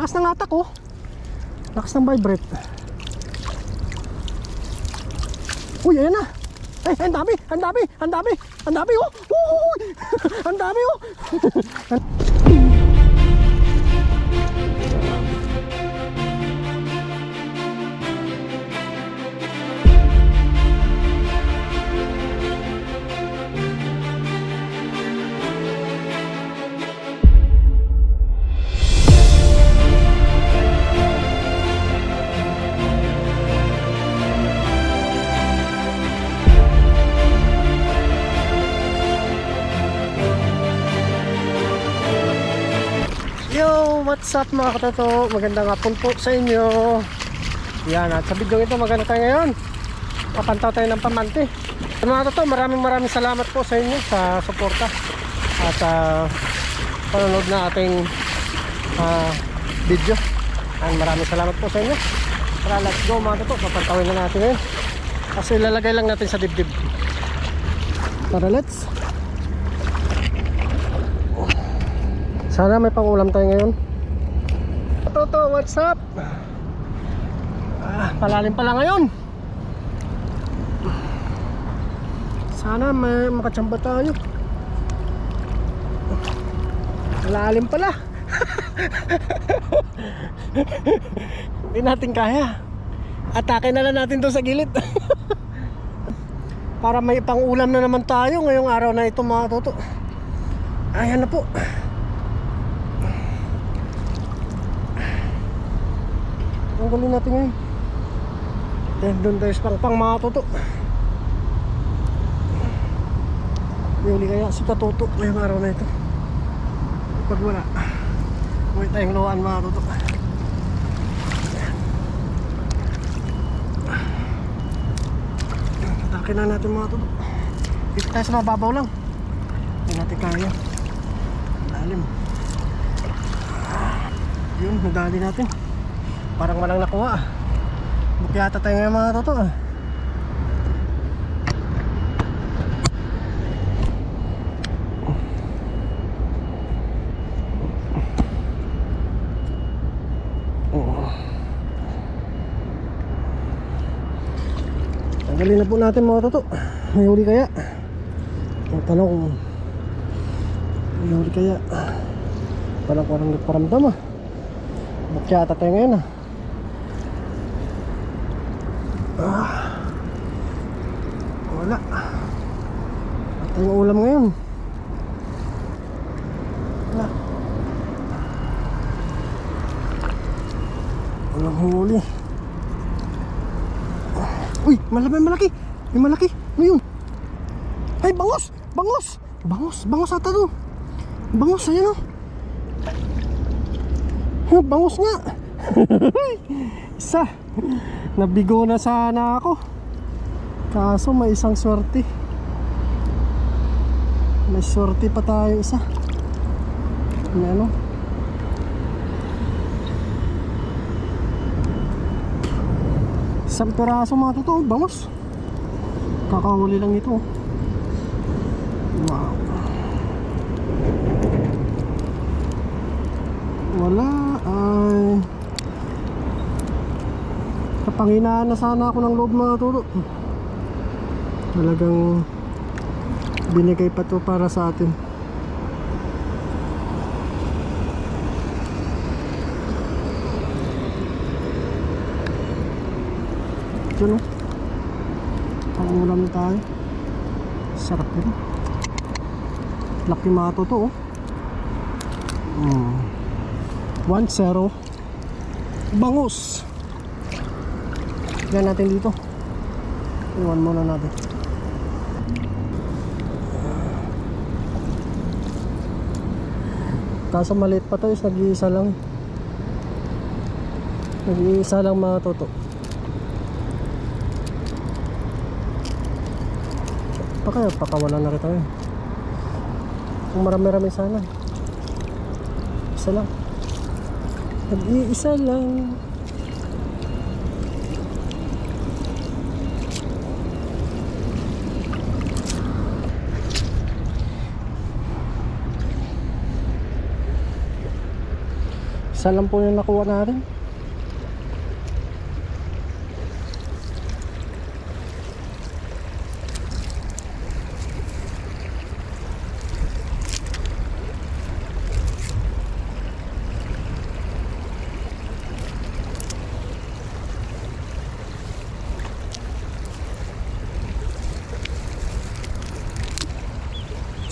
lakas ng atak oh. Lakas ng vibrate. Uy, ayan na. Ay, ang dami, ang dami, ang dami, ang dami oh. Uy, ang dami oh. Yo, what's up mga katoto? Magandang hapon po sa inyo. Yan, at sa video ito maganda tayo ngayon. Papantaw tayo ng pamante. Mga katoto, maraming salamat po sa inyo sa suporta at panonood na ating video. Maraming salamat po sa inyo. Tara, let's go mga katoto. Papantawin na natin ngayon. Kasi ilalagay lang natin sa dibdib. Tara, let's. Sana may pang-ulam tayo ngayon. Toto, what's up? Palalim pala ngayon. Sana may makachamba tayo. Palalim pala. Hindi natin kaya. Atake na lang natin doon sa gilid. Para may pang-ulam na naman tayo ngayong araw na ito mga toto. Ayan na po. Ang galing natin ngayon. Doon tayo sa pang mga toto. Yuli kaya si Katuto ngayong araw na ito. Pag wala, may tayong luhaan mga toto. Atake na natin mga toto. Dito tayo sa mababaw lang. Hindi natin kaya. Lalim. Yun, nadali natin. Parang walang nakuha. Bukyata tayo ngayon mga toto. Tanggalin na po natin mga toto. May huli kaya? Ang tanong, may huli kaya? Parang nagparamdam ah. Bukyata tayo ngayon ah. Wala. At yung ulam ngayon. Wala. Walang huli. Uy, malaki. May malaki. Ano yun? Ay, bangos. Bangos ata to. Bangos, ayan o. Bangos nga. Isa. Nabigo na sana ako. Kaso may isang swerte. May swerte pa tayo isa. Ano? Isang peraso mga totoo. Bangos. Kakahuli lang ito. Wow. Wala ay kapanghinaan na sana ako ng loob mga turo. Talagang binigay pa to para sa atin. Ito no, pangulam na tayo. Sarap nito. Laki mga totoo. 1-0 bangus. Yan natin dito. Iwan muna natin. Kaso maliit pa to is nag-iisa lang. Nag-iisa lang mga toto. Pakawalan na kita ngayon. Kung marami-rami sana. Isa lang. Nag-iisa lang. Isa lang po yung nakuha natin.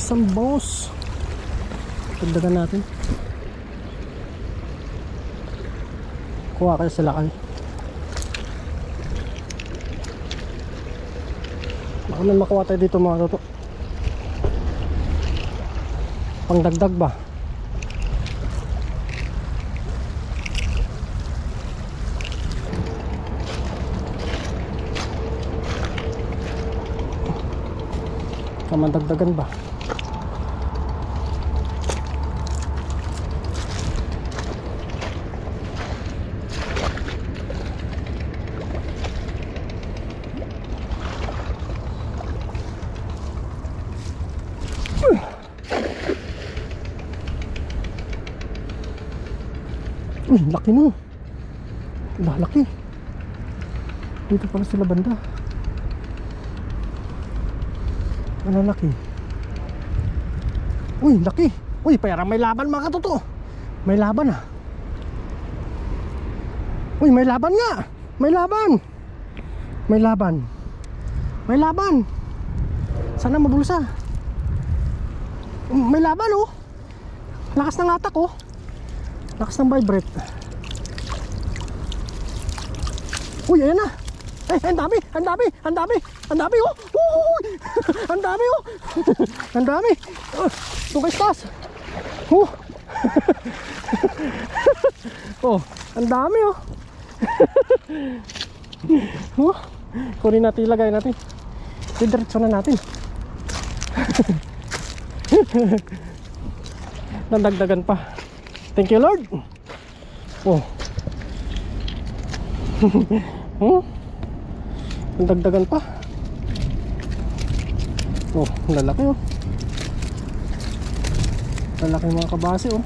Isang boss. Dagdagan natin. Kuha kayo sila kayo. Baka may makuha tayo dito mga toto. Pangdagdag ba? Kamandagdagan ba? Uy, laki mo. Laki. Dito pala sila banda. Ano laki? Uy, laki. Uy, parang may laban mga katotoo. May laban ah. Uy, may laban nga. May laban. May laban. May laban. Sana mabulsa. May laban oh. Lakas ng atak oh. Lakas ng vibrate. Uy, ayan na. Ay, ang dami, ang dami, ang dami, ang dami oh. Uy, ang dami oh. Ang dami. Tungkay stas. Oh. Oh, ang dami oh. Oh. Kunin natin, ilagay natin. Didiretso na natin. Nandagdagan pa. Thank you Lord. Oh. Nandagdagan pa. Oh, lalaki oh. Lalaki mga kabase oh.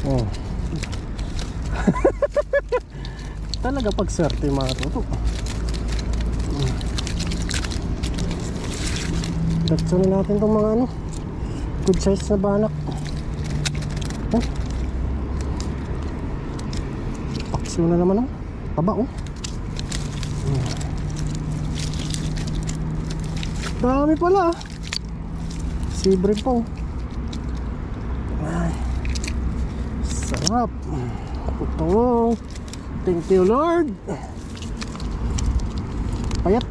Oh. Talaga pagswerte yung mga toto. Datso na natin itong mga ano, good size na banak. Oh. Paksiw na naman oh. Taba oh. Dami pala ah. Sibre po. Ay, sarap. Ito. Thank you Lord. Payat.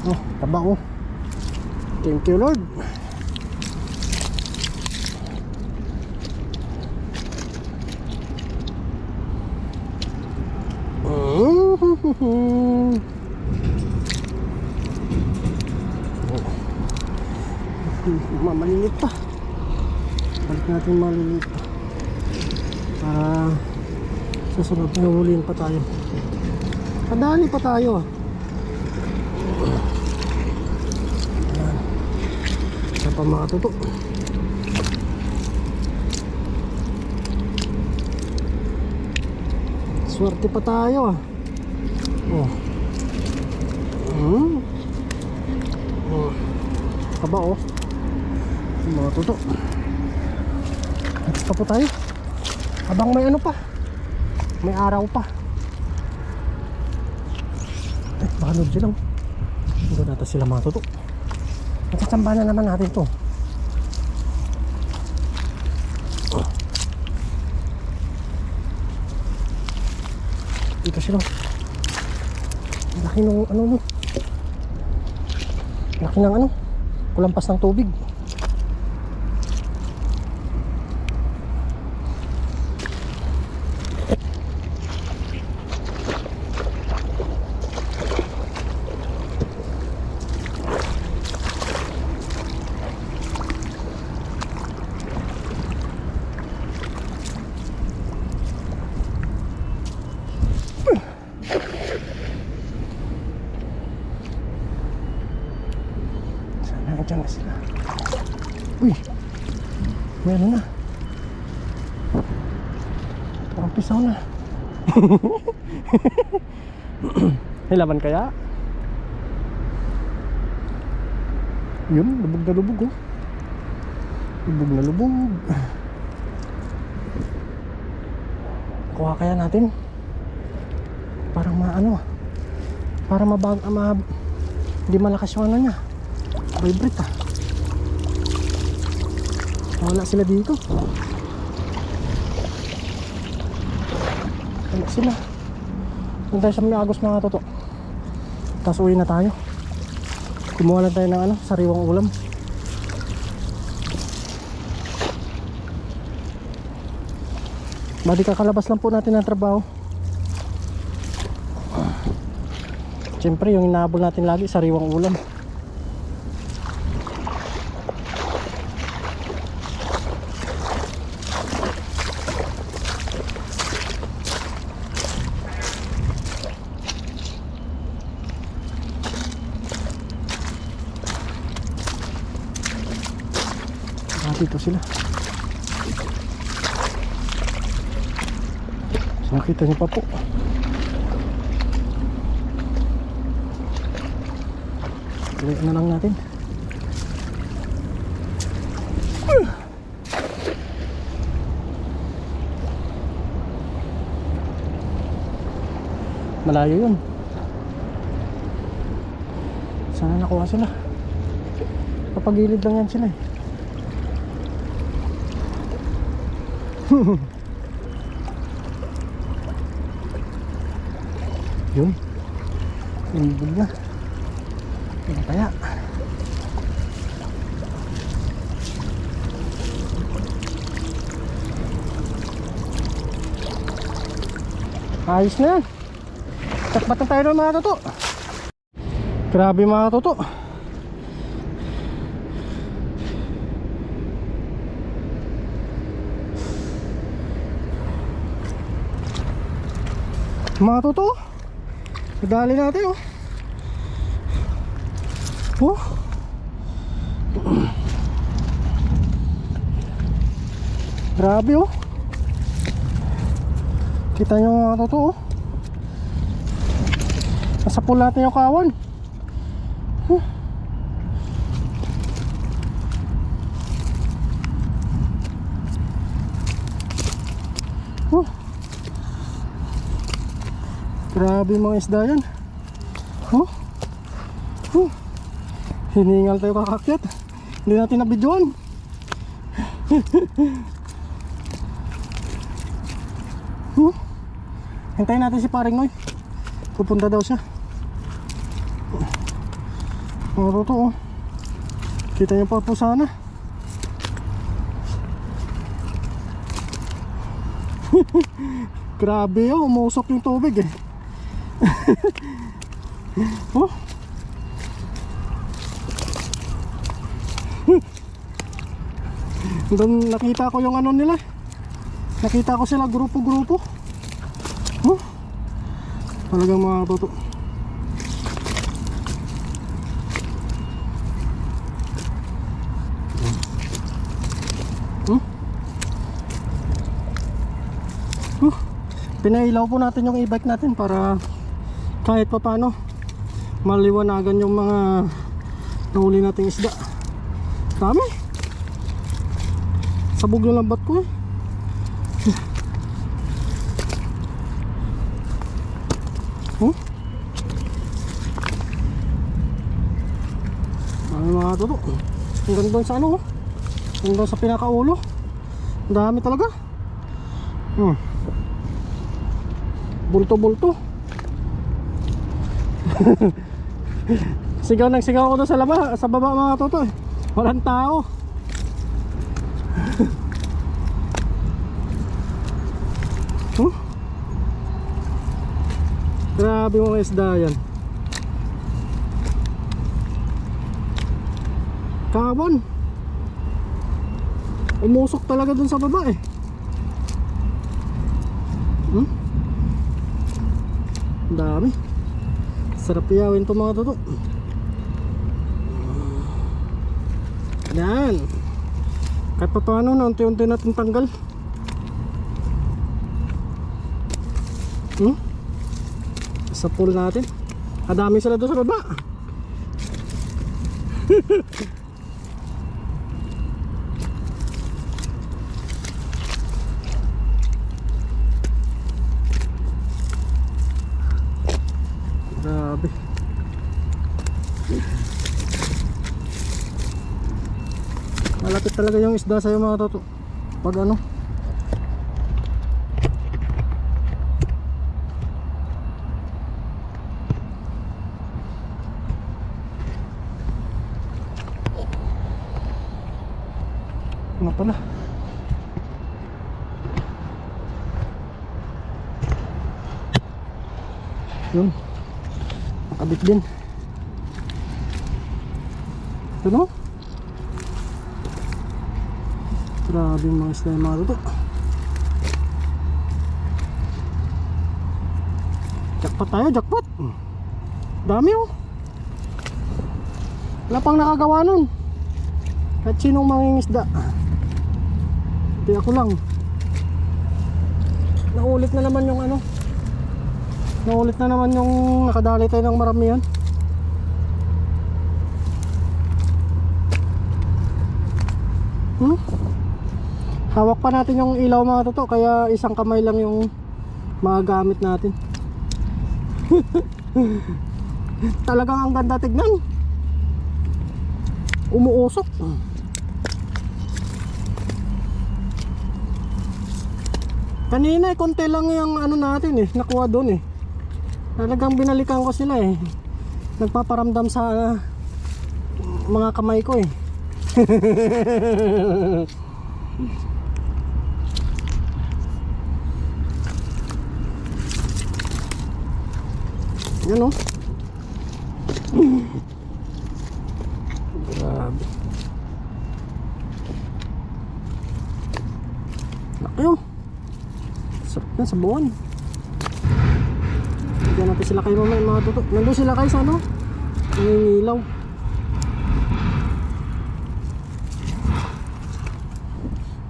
Oh, taba oh. Thank you Lord. Maliliit pa. Balik natin maliliit pa. Para sa sunod na huliin pa tayo. Padali pa tayo. Ayan. Isa pa mga tuto. Swerte pa tayo ah. Oh. Oh. Taba oh. Mga tuto. Next pa po tayo. Habang may ano pa. May araw pa. Eh, baka nod sila. Hindi natin sila mga tuto. Matsatsambahan na naman natin to. Dito sila. Laki ng ano no. Laki ng ano. Kulampas ng tubig. Sana dyan na sila. Uy, may ano na. Parang pisaw na. May laman kaya? Yun, lubog na lubog oh. Lubog na lubog. Kuha kaya natin. Parang maano, para hindi malakas yung ano niya. Vibrate ah. Wala sila dito. Wala sila. Doon tayo sa mga agos mga toto. Tapos uwi na tayo. Kumuha lang tayo ng ano, sariwang ulam. Bali kakalabas lang po natin ng trabaho. Siyempre yung inaabol natin lagi, sariwang ulam. Dito sila. So, nakita niyo pa po. Tuloy na lang natin. Malayo yun. Sana nakuha sila. Papagilid lang yan sila eh. Yun. Inibig na. Ano kaya? Ayos na yan. Takbatan tayo ng mga toto. Grabe mga toto. Mga toto, nadali natin oh. Oh. Grabe oh. Kita nyo mga toto oh. Nasa pool natin yung kawan. Grabe mga isda yan. Hiningal tayo kakakyat. Hindi natin nabidyoan. Hintayin natin si paring Noy. Pupunta daw siya. Mga toto oh. Kita niyo pa po sana. Grabe oh, umusok yung tubig eh. Oh. Doon nakita ko yung ano nila. Nakita ko sila grupo-grupo. Oh. Talagang mga toto. Pinailaw po natin yung e-bike natin para kahit pa paano maliwanagan yung mga nahuli nating isda. Dami. Sabog yung lambat ko eh. Dami mga toto. Hanggang doon sa ano, hanggang sa pinakaulo. Dami talaga. Bulto-bulto. Sigaw ng sigaw ako doon sa baba mga toto eh. Walang tao. Grabe mga isda yan. Kawan. Umusok talaga doon sa baba eh. Dami. Sarap iyawin to mga toto. Yan. Kahit pa paano na unti-unti natin tanggal. Sa pool natin. Kadami sila doon sa baba. Grabe. Malapit talaga yung isda sa'yo mga toto. Pag ano, ano pala, yun, nakabit din. Ito no, grabe yung mga isda yung mga toto. Jackpot tayo, jackpot. Dami oh. Wala pang nakagawa nun. Kahit sinong mangingisda. Hindi ako lang. Naulit na naman yung ano. Naulit na naman yung nakadali tayo ng maramihan. Hawak pa natin yung ilaw mga toto, kaya isang kamay lang yung magagamit natin. Talagang ang ganda tignan. Umuusok. Kanina konti lang yung ano natin nakuha doon Talagang binalikan ko sila Nagpaparamdam sa mga kamay ko Yan oh. Grabe. Laki oh. Sarap na sa buwan. Bigyan natin sila kayo mamaya mga toto. Nandun sila kayo sa ano? Nangingilaw.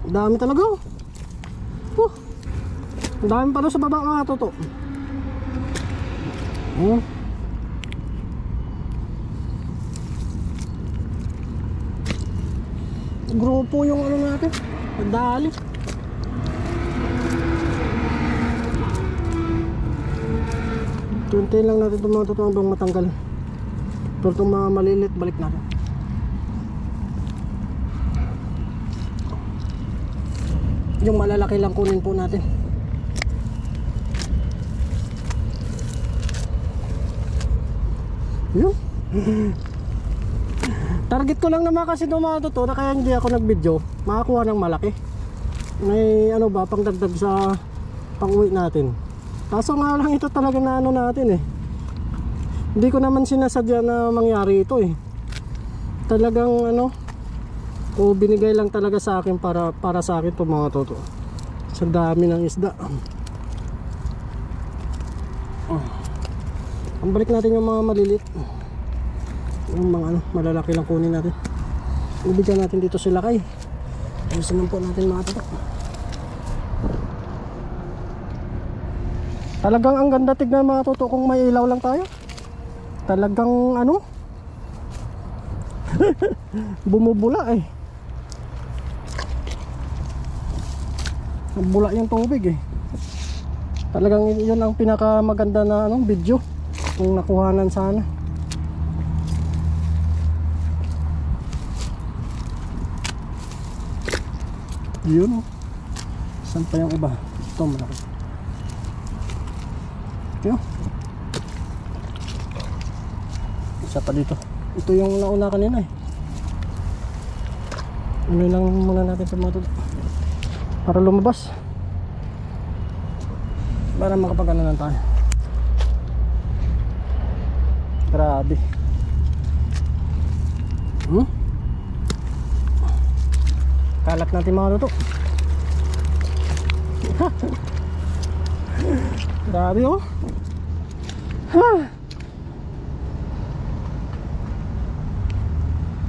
Dami talaga oh. Dami pa doon sa baba mga toto. Grupo yung ano natin, nagdali. Tuntayin lang natin itong mga totoong hanggang matanggal. Pero itong mga malilit, balik natin. Yung malalaki lang kunin po natin. Yun. Target ko lang naman kasi itong mga totoo na kaya hindi ako nag-video. Makakuha ng malaki. May ano ba, pang dagdag sa pang-uwi natin. Kaso nga lang ito talaga na ano natin Hindi ko naman sinasadya na mangyari ito Talagang ano, o binigay lang talaga sa akin para sa akin itong mga totoo. Sa dami ng isda. Ang balik natin yung mga malilit. Yung mga ano, malalaki lang kunin natin. Ibigyan natin dito sila kay. Ayusin lang po natin mga tatak. Talagang ang ganda tignan mga toto kung may ilaw lang tayo. Talagang ano bumubula bula yung tubig Talagang yun ang pinaka maganda na ano, video kung nakuhanan sana. Yun. Saan pa yung iba? Ito malaki. Ito. Isa pa dito. Ito yung nauna kanina Ano lang muna natin sa mga tuto para lumabas, para makapag-ano lang tayo. Grabe. Kalat natin mga tuto. Grabe oh.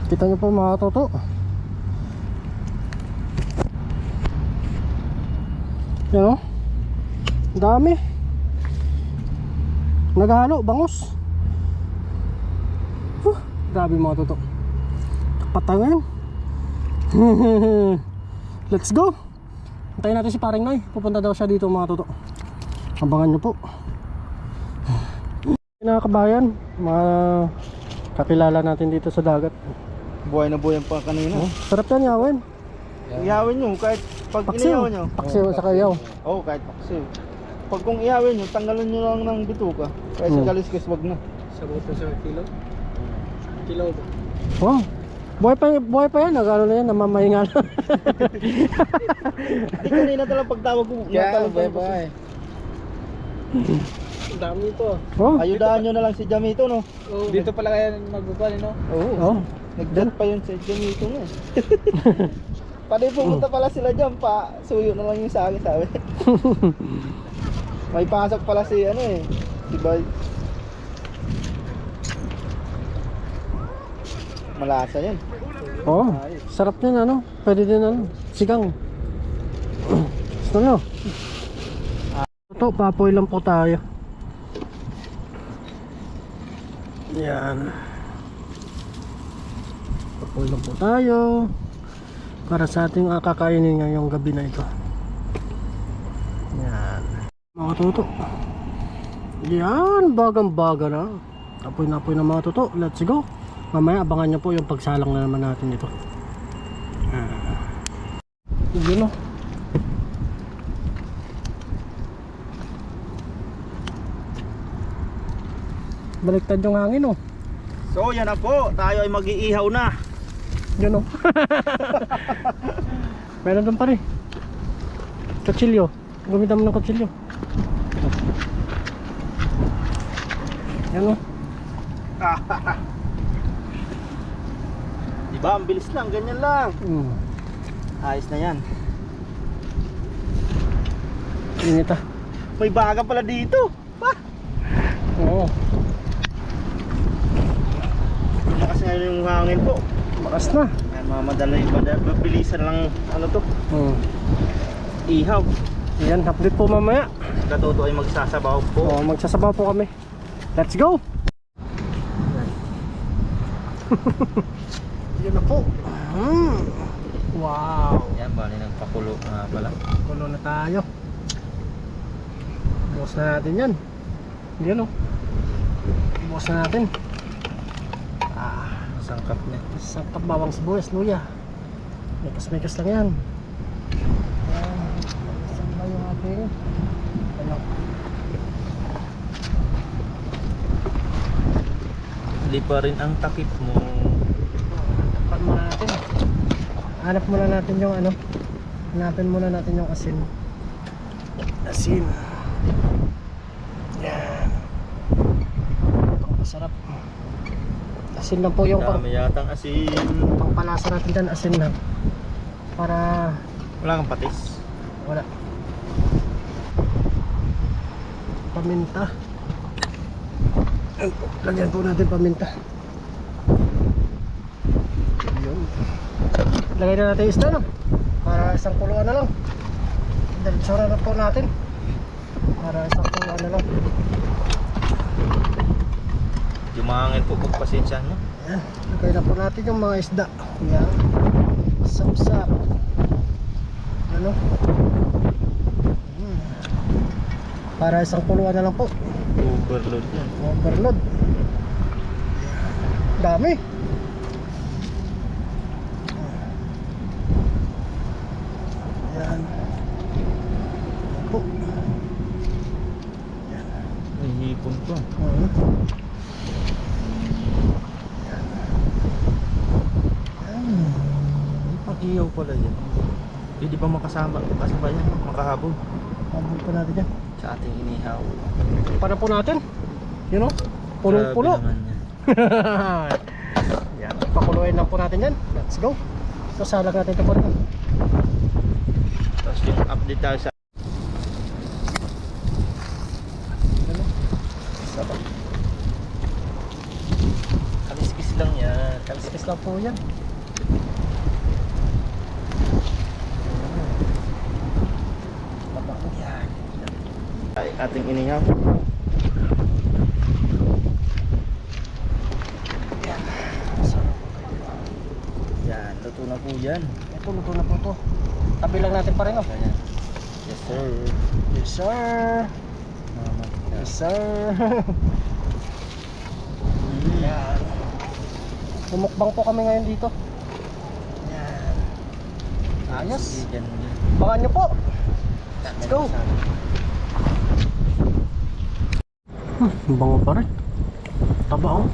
Kita nyo po mga toto. Yan o. Dami. Naghalo, bangus. Grabe mga toto. Patangan. Let's go. Antayin natin si Paring Noy. Pupunta daw siya dito mga toto. Abangan nyo po. Mga kabayan, mga kakilala natin dito sa dagat. Buhay na buhay pa kanina. Sarap yan yawin. Ihawin nyo kahit pag Paksiw. inihaw nyo. Paksiw sa kayaw. Oo, kahit paksiw. Pag kung ihawin nyo, tanggalan nyo lang ng bituka. Kahit sa kaliskis, wag na. Sa buto sa kilo? Kilo ba? Oh. Buhay pa yan. Nagano na yan, namamahinga na. Di kanina talang pagtawag ko. bye. Ang dami ito. Oh. Ayudahan nyo na lang si Jamito, no? Dito pala kaya magbubali, no? Oo. Oh. Nagdat pa yun si Jamito, no? Pwede pumunta pala sila dyan pa. Suyo na lang yung sa akin, sabi. May pasok pala si ano eh. Si Bay. Malasa yan. Oh. Sarap yan ano. Pwede din ano. Sigang. Gusto nyo? Ito, papoy lang po tayo. Yan. Papoy lang po tayo. Para sa ating kakainin ngayong gabi na ito. Yan. Mga toto. Yan. Bagang-baga na. Apoy na apoy na mga toto. Let's go. Mamaya abangan nyo po yung pagsalang na naman natin ito. Yun o. Baliktad yung hangin o. So yan na po. Tayo ay mag-iihaw na. Yun o. Meron doon pa rin. Kutsilyo. Gamitan mo ng kutsilyo. Yan o. Diba? Ang bilis lang. Ganyan lang. Ayos na yan. Init ah. May baga pala dito. Pa! Oo. Lakas nga yung hangin po. Bakas na. Yan, mga mabilisan lang ano to. Ihaw. Yan, update po mamaya. Katuto ay magsasabaw po. O, magsasabaw po kami. Let's go! Yun na po. Wow! Yan, bali ng pakulo nga pala. Kulo na tayo. Bukas na natin yan. Yan o. Bukas na natin. Sangkap niya. Sangkap bawang sibuyas, luya. Mekas-mekas lang yan. Saan ba yung ating ano? Hindi pa rin ang takip mo. Tapan muna natin. Hanap muna natin yung ano. Hanapin muna natin yung asin. Asin. Yan. Itong masarap. Asin lang po yung Dami yatang asin. pangpalasa natin dyan. Asin lang. Para Wala kang patis. wala. Paminta. Lagyan po natin paminta. Yun. Lagay na natin isda no? Para isang kuluan na lang. Dalitsura na po natin. Para isang kuluan na lang. Jumangin po pagpasensya mo. Yan. Lagay na po natin yung mga isda. Yan. Samsap. Ano? Para isang kuluan na lang po. Overload yan. Overload. Dami. Yan. Po. May hipon po. Pag-iyaw pala yan. Hindi pa makasama yan. Makahabol. Habol pa natin yan. Sa ating inihaw. Para po natin. Yun o. Punong-puno. Grabe naman yan. Yan. Pakuluin lang po natin yan. Let's go. So salag natin ito po rin. Tapos yung update tayo sa Ano? Sabak. kaliskis lang yan. Kaliskis lang po yan. Baba na. ating inihaw. Yan, luto na po yan. Ito, luto na po to. Tabi lang natin pa rin, oh. Ayan. Yes sir. Yes, sir. Yes, sir. Yan. Sumukbang po kami ngayon dito. Yan. Ayos. Baka nyo po. Let's go. Bango pa rin. Taba, oh.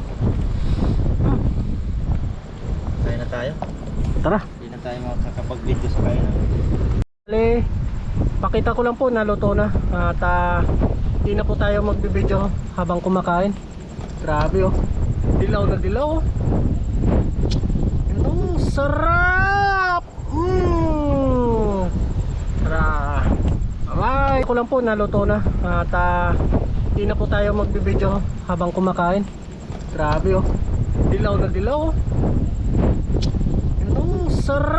Kain na tayo. Tara. Hindi na tayo makakapag-video sa kainan. Bale, pakita ko lang po, naluto na. At hindi na po tayo magbibideo habang kumakain. Grabe, oh. Dilaw na dilaw, oh. Ito, sarap. Tara. Alright, ko lang po, naluto na. At hindi na po tayo magbibideo habang kumakain. Grabe, oh. Dilaw na dilaw, oh. Ito, sarap.